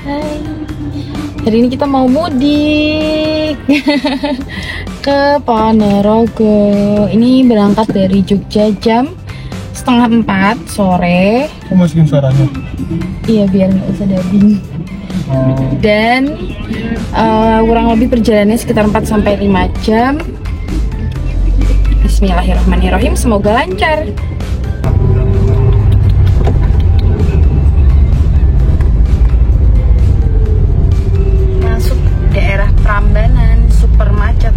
Hai. Hari ini kita mau mudik ke Ponorogo. Ini berangkat dari Jogja jam 3:30 sore. Kok masukin suaranya? Iya, biar nggak usah dubbing. Dan kurang lebih perjalanannya sekitar 4-5 jam. Bismillahirrahmanirrahim, semoga lancar. Masuk daerah Prambanan, super macet.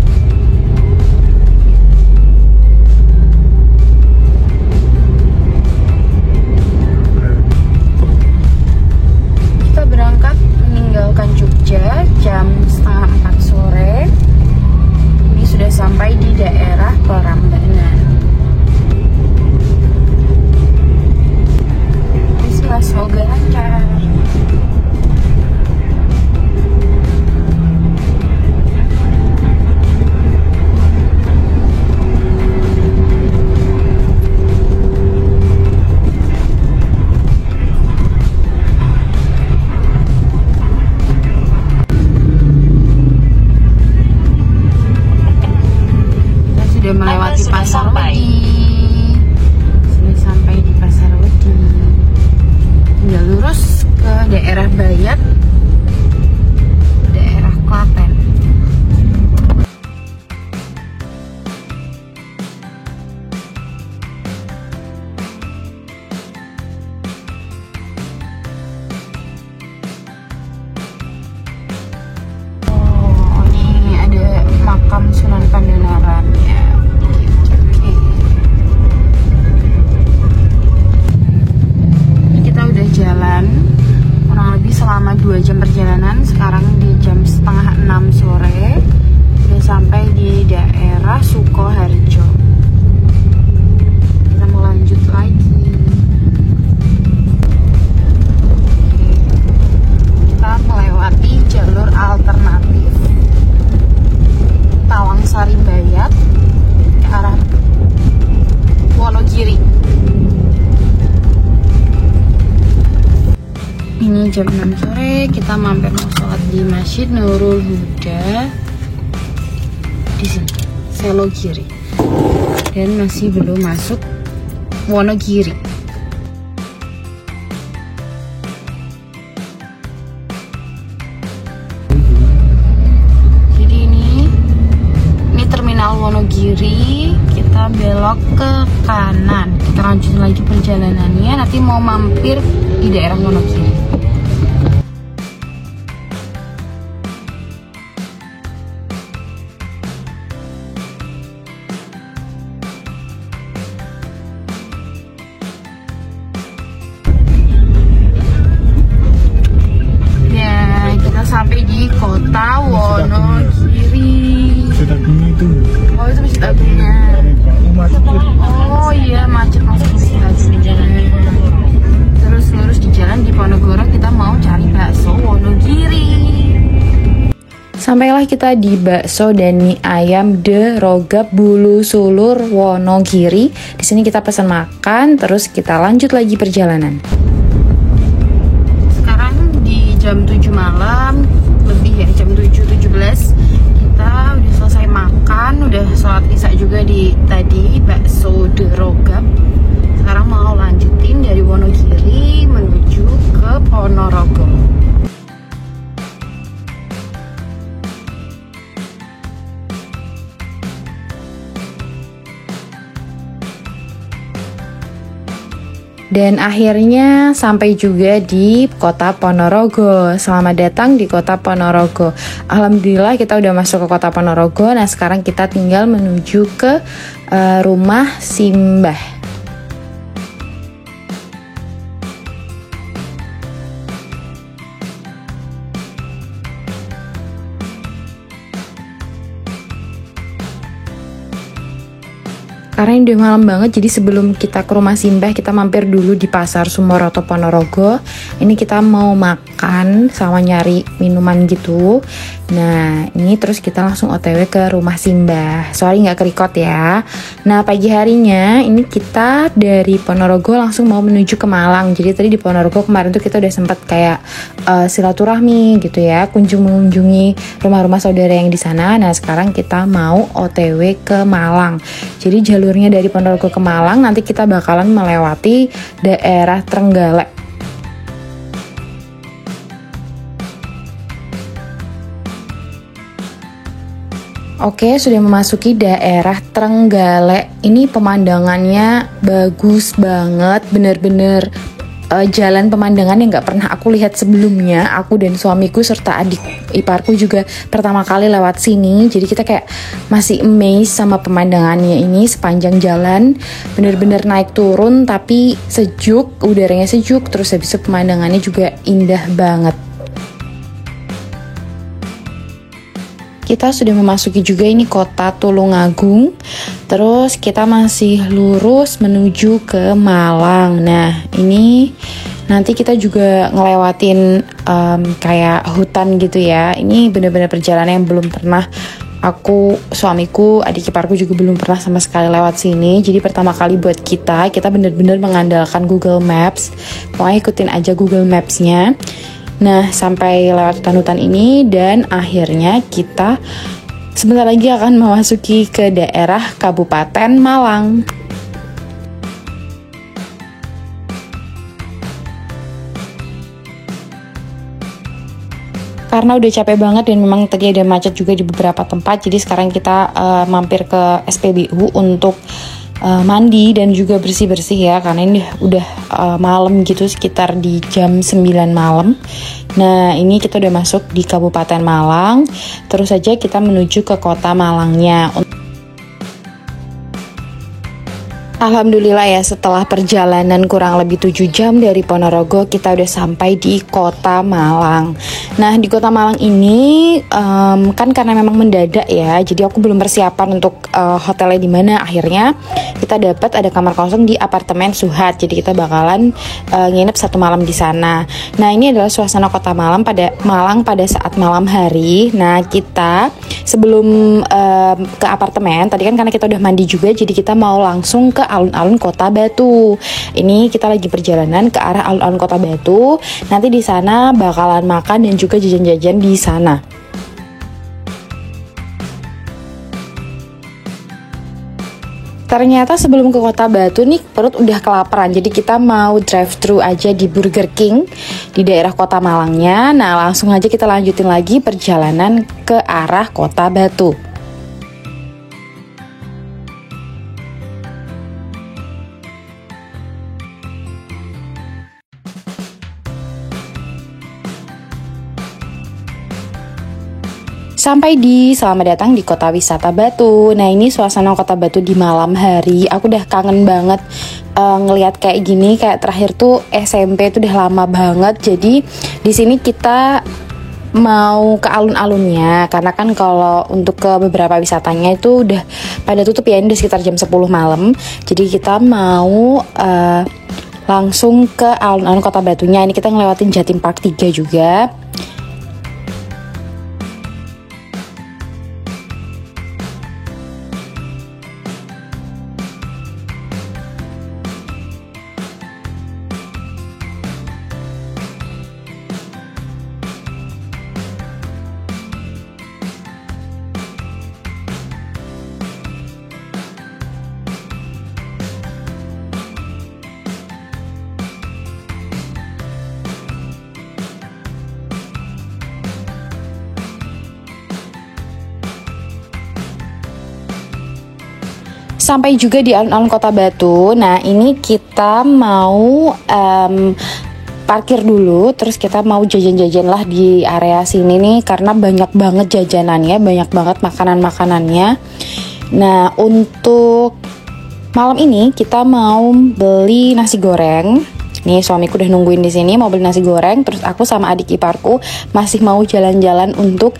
Kita berangkat meninggalkan Jogja jam 3:30 sore. Ini sudah sampai di daerah Prambanan. Bismillah, semoga lancar. Sudah melewati Pasar Wedi. Sudah sampai di Pasar Wedi. Tinggal lurus ke daerah Bayat, daerah Klaten. Oh, ini ada makam Sunan Pandanaran ya. Jalan kurang lebih selama 2 jam perjalanan. Sekarang di jam 5:30 sore sudah sampai di daerah Sukoharjo. Kita mau lanjut lagi. Kita melewati jalur alternatif Tawangsari Bayat ke arah Wonogiri. Ini jam 6 sore, kita mampir mau sholat di Masjid Nurul Huda di sini, Selogiri, dan masih belum masuk Wonogiri. Jadi ini terminal Wonogiri. Kita belok ke kanan, kita lanjut lagi perjalanannya. Nanti mau mampir di daerah Wonogiri. Ya, kita sampai di kota Wonogiri. Masjid Agungnya itu. Oh, itu Masjid Agungnya. Oh iya, macet masuk Masjid Agung. Terus lurus di jalan di Ponorogo kita mau cari bakso Wonogiri. Sampailah kita di bakso dan mie ayam De Rogap Bulu Sulur Wonogiri. Di sini kita pesan makan, terus kita lanjut lagi perjalanan. Sekarang di jam 7 malam, lebih ya, jam 7:17. Kita udah selesai makan, udah sholat isya juga di tadi bakso De Rogap. Sekarang mau lanjutin dari Wonogiri menuju ke Ponorogo. Dan akhirnya sampai juga di kota Ponorogo. Selamat datang di kota Ponorogo. Alhamdulillah kita udah masuk ke kota Ponorogo. Nah sekarang kita tinggal menuju ke rumah Simbah. Karena ini udah malam banget, jadi sebelum kita ke rumah Simbah, kita mampir dulu di Pasar Sumoroto Ponorogo. Ini kita mau makan sama nyari minuman gitu. Nah, ini terus kita langsung OTW ke rumah Simbah. Sorry nggak ke-record ya. Nah, pagi harinya ini kita dari Ponorogo langsung mau menuju ke Malang. Jadi tadi di Ponorogo kemarin tuh kita udah sempat kayak silaturahmi gitu ya, mengunjungi rumah-rumah saudara yang di sana. Nah, sekarang kita mau OTW ke Malang. Jadi jalurnya dari Ponorogo ke Malang nanti kita bakalan melewati daerah Trenggalek. Oke, sudah memasuki daerah Trenggalek. Ini pemandangannya bagus banget, bener-bener jalan pemandangan yang gak pernah aku lihat sebelumnya. Aku dan suamiku serta adik iparku juga pertama kali lewat sini. Jadi kita kayak masih amazed sama pemandangannya ini sepanjang jalan. Bener-bener naik turun tapi sejuk, udaranya sejuk. Terus habis itu pemandangannya juga indah banget. Kita sudah memasuki juga ini kota Tulungagung. Terus kita masih lurus menuju ke Malang. Nah, ini nanti kita juga ngelewatin kayak hutan gitu ya. Ini benar-benar perjalanan yang belum pernah aku, suamiku, adik iparku juga belum pernah sama sekali lewat sini. Jadi pertama kali buat kita benar-benar mengandalkan Google Maps. Pokoknya ikutin aja Google Maps-nya. Nah, sampai lewat hutan-hutan ini dan akhirnya kita sebentar lagi akan memasuki ke daerah Kabupaten Malang. Karena udah capek banget dan memang tadi ada macet juga di beberapa tempat, jadi sekarang kita mampir ke SPBU untuk mandi dan juga bersih-bersih ya, karena ini udah malam gitu, sekitar di jam 9 malam. Nah, ini kita udah masuk di Kabupaten Malang. Terus saja kita menuju ke kota Malangnya. Alhamdulillah ya, setelah perjalanan kurang lebih 7 jam dari Ponorogo, kita udah sampai di kota Malang. Nah, di kota Malang ini kan karena memang mendadak ya, jadi aku belum persiapan untuk hotelnya di mana. Akhirnya kita dapat ada kamar kosong di apartemen Suhat, jadi kita bakalan nginep 1 malam di sana. Nah, ini adalah suasana kota Malang pada saat malam hari. Nah, kita sebelum ke apartemen tadi kan karena kita udah mandi juga, jadi kita mau langsung ke alun-alun Kota Batu. Ini kita lagi perjalanan ke arah alun-alun Kota Batu. Nanti di sana bakalan makan dan juga jajan-jajan di sana. Ternyata sebelum ke Kota Batu nih perut udah kelaparan, jadi kita mau drive thru aja di Burger King di daerah Kota Malangnya. Nah, langsung aja kita lanjutin lagi perjalanan ke arah Kota Batu. Sampai selamat datang di Kota Wisata Batu. Nah, ini suasana Kota Batu di malam hari. Aku udah kangen banget ngelihat kayak gini. Kayak terakhir tuh SMP tuh udah lama banget. Jadi di sini kita mau ke alun-alunnya, karena kan kalau untuk ke beberapa wisatanya itu udah pada tutup ya, ini udah sekitar jam 10 malam. Jadi kita mau langsung ke alun-alun Kota Batunya. Ini kita ngelewatin Jatim Park 3 juga. Sampai juga di alun-alun Kota Batu. Nah, ini kita mau parkir dulu, terus kita mau jajan-jajan lah di area sini nih, karena banyak banget jajanannya, banyak banget makanan-makanannya. Nah, untuk malam ini kita mau beli nasi goreng. Nih, suamiku udah nungguin di sini mau beli nasi goreng, terus aku sama adik iparku masih mau jalan-jalan untuk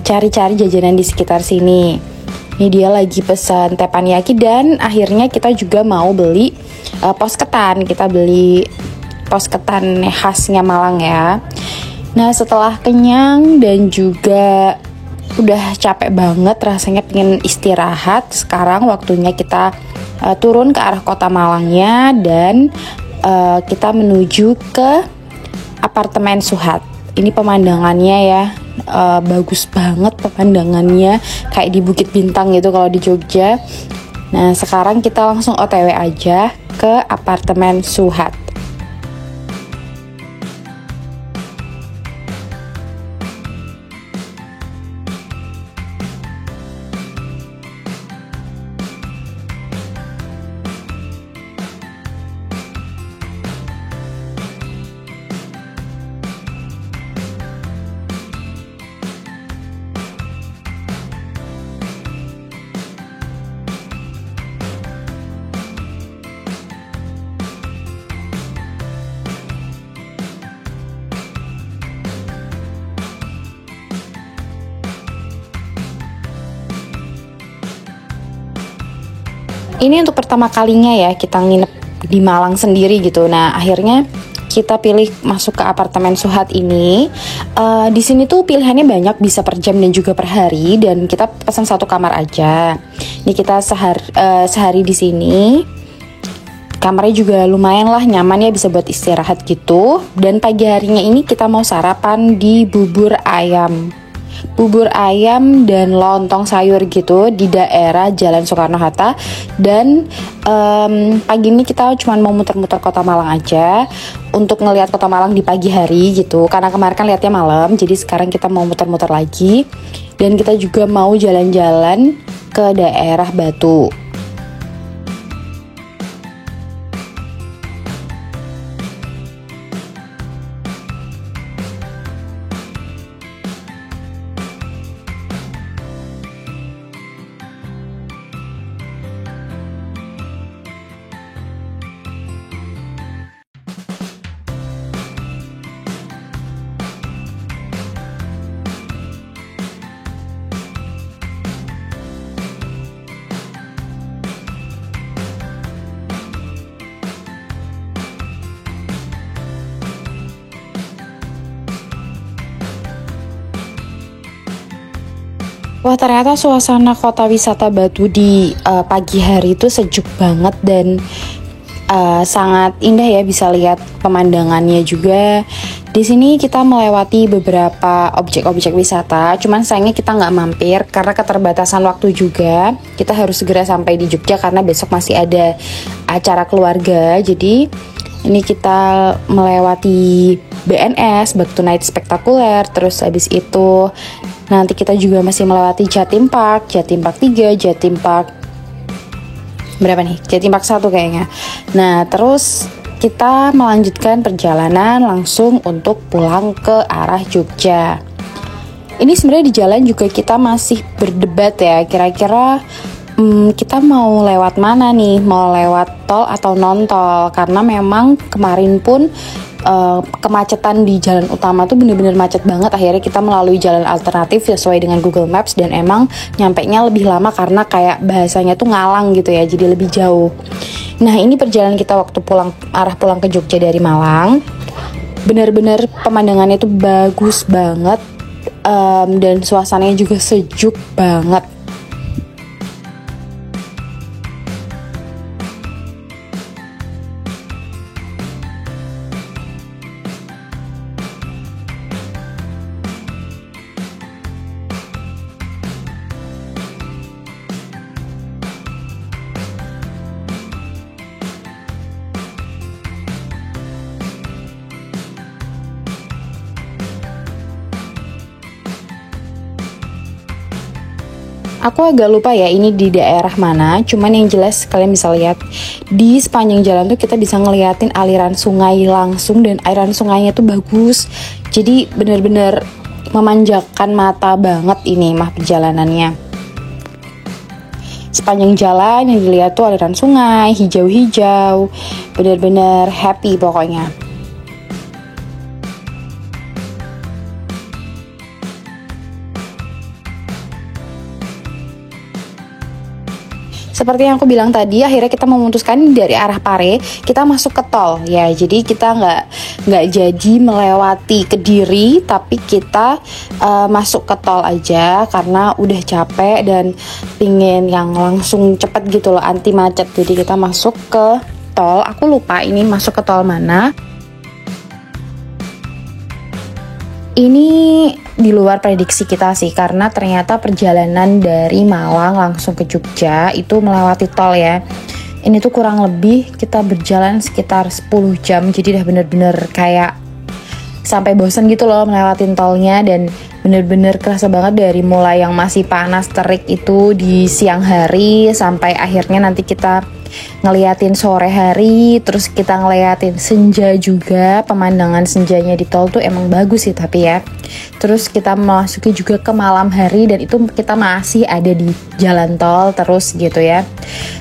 cari-cari jajanan di sekitar sini. Ini dia lagi pesan teppanyaki dan akhirnya kita juga mau beli pos ketan. Kita beli pos ketan khasnya Malang ya. Nah, setelah kenyang dan juga udah capek banget, rasanya pengen istirahat, sekarang waktunya kita turun ke arah Kota Malangnya dan kita menuju ke apartemen Suhat. Ini pemandangannya ya, bagus banget pemandangannya, kayak di Bukit Bintang gitu kalau di Jogja. Nah, sekarang kita langsung OTW aja ke apartemen Suhat. Ini untuk pertama kalinya ya kita nginep di Malang sendiri gitu. Nah, akhirnya kita pilih masuk ke apartemen Suhat ini. Di sini tuh pilihannya banyak, bisa per jam dan juga per hari. Dan kita pesan satu kamar aja. Ini kita sehari di sini. Kamarnya juga lumayan lah, nyaman ya, bisa buat istirahat gitu. Dan pagi harinya ini kita mau sarapan di bubur ayam dan lontong sayur gitu di daerah Jalan Soekarno-Hatta. Dan pagi ini kita cuma mau muter-muter Kota Malang aja untuk ngelihat Kota Malang di pagi hari gitu, karena kemarin kan lihatnya malam, jadi sekarang kita mau muter-muter lagi. Dan kita juga mau jalan-jalan ke daerah Batu. Wah, ternyata suasana kota wisata Batu di pagi hari itu sejuk banget dan sangat indah ya, bisa lihat pemandangannya juga. Di sini kita melewati beberapa objek-objek wisata, cuman sayangnya kita nggak mampir karena keterbatasan waktu juga. Kita harus segera sampai di Jogja karena besok masih ada acara keluarga. Jadi ini kita melewati BNS, Back to Night Spektakuler, terus habis itu nanti kita juga masih melewati Jatim Park 3, Jatim Park berapa nih? Jatim Park 1 kayaknya. Nah, terus kita melanjutkan perjalanan langsung untuk pulang ke arah Jogja. Ini sebenarnya di jalan juga kita masih berdebat ya, kira-kira kita mau lewat mana nih? Mau lewat tol atau non tol? Karena memang kemarin pun kemacetan di jalan utama tuh bener-bener macet banget. Akhirnya kita melalui jalan alternatif sesuai dengan Google Maps, dan emang nyampenya lebih lama karena kayak bahasanya tuh ngalang gitu ya, jadi lebih jauh. Nah, ini perjalanan kita waktu arah pulang ke Jogja dari Malang. Bener-bener pemandangannya tuh bagus banget, dan suasananya juga sejuk banget. Aku agak lupa ya ini di daerah mana, cuman yang jelas kalian bisa lihat di sepanjang jalan tuh kita bisa ngeliatin aliran sungai langsung, dan aliran sungainya tuh bagus. Jadi bener-bener memanjakan mata banget ini mah perjalanannya. Sepanjang jalan yang dilihat tuh aliran sungai, hijau-hijau, bener-bener happy pokoknya. seperti yang aku bilang tadi, akhirnya kita memutuskan dari arah Pare kita masuk ke tol ya. Jadi kita nggak jadi melewati Kediri, tapi kita masuk ke tol aja karena udah capek dan pingin yang langsung cepet gitu loh, anti macet. Jadi kita masuk ke tol. Aku lupa ini masuk ke tol mana. Ini di luar prediksi kita sih, karena ternyata perjalanan dari Malang langsung ke Jogja itu melewati tol ya. Ini tuh kurang lebih kita berjalan sekitar 10 jam, jadi udah bener-bener kayak sampai bosen gitu loh melewatin tolnya. Dan bener-bener kerasa banget dari mulai yang masih panas terik itu di siang hari sampai akhirnya nanti kita ngeliatin sore hari, terus kita ngeliatin senja juga. Pemandangan senjanya di tol tuh emang bagus sih tapi ya. Terus kita memasuki juga ke malam hari dan itu kita masih ada di jalan tol terus gitu ya.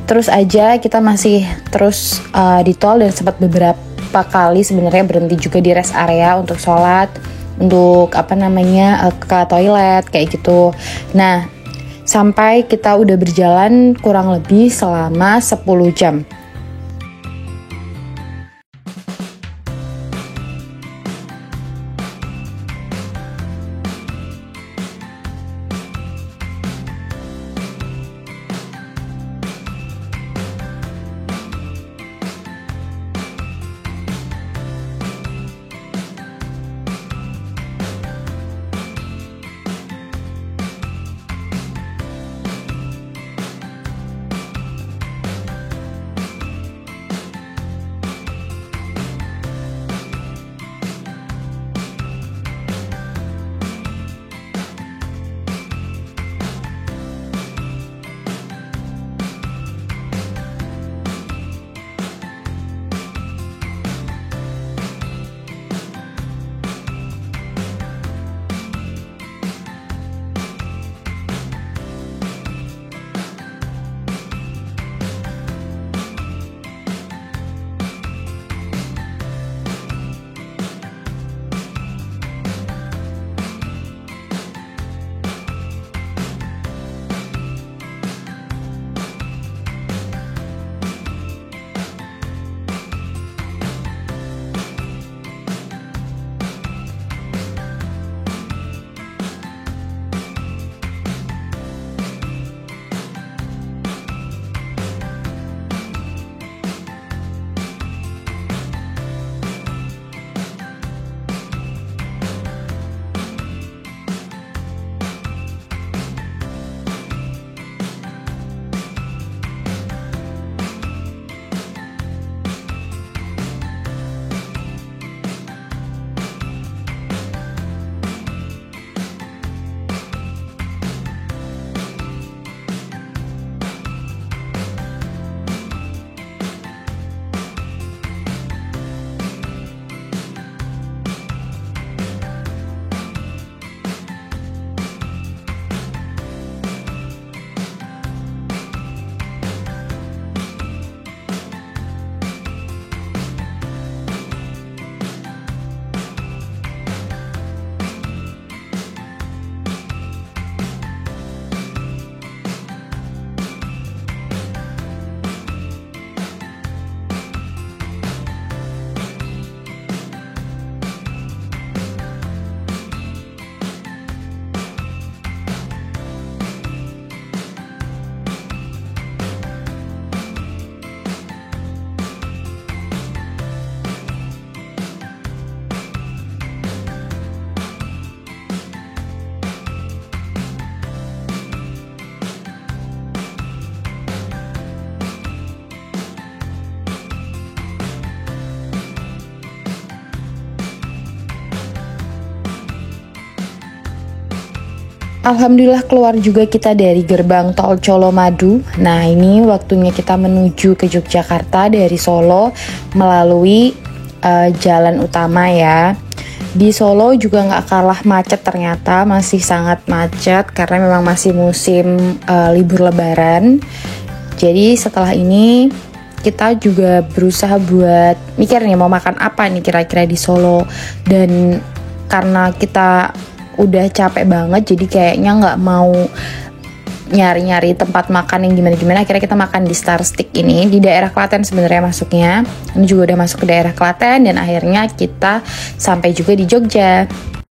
Terus aja kita masih terus di tol dan sempat beberapa kali sebenarnya berhenti juga di rest area untuk sholat, untuk ke toilet kayak gitu. Nah, sampai kita udah berjalan kurang lebih selama 10 jam. Alhamdulillah keluar juga kita dari gerbang tol Colomadu. Nah ini waktunya kita menuju ke Yogyakarta dari Solo melalui jalan utama ya. Di Solo juga nggak kalah macet ternyata, masih sangat macet karena memang masih musim libur lebaran. Jadi setelah ini kita juga berusaha buat mikir nih mau makan apa nih kira-kira di Solo. Dan karena kita udah capek banget jadi kayaknya nyari-nyari tempat makan yang gimana-gimana, akhirnya kita makan di Star Stick ini di daerah Klaten sebenarnya masuknya. Ini juga udah masuk ke daerah Klaten dan akhirnya kita sampai juga di Jogja.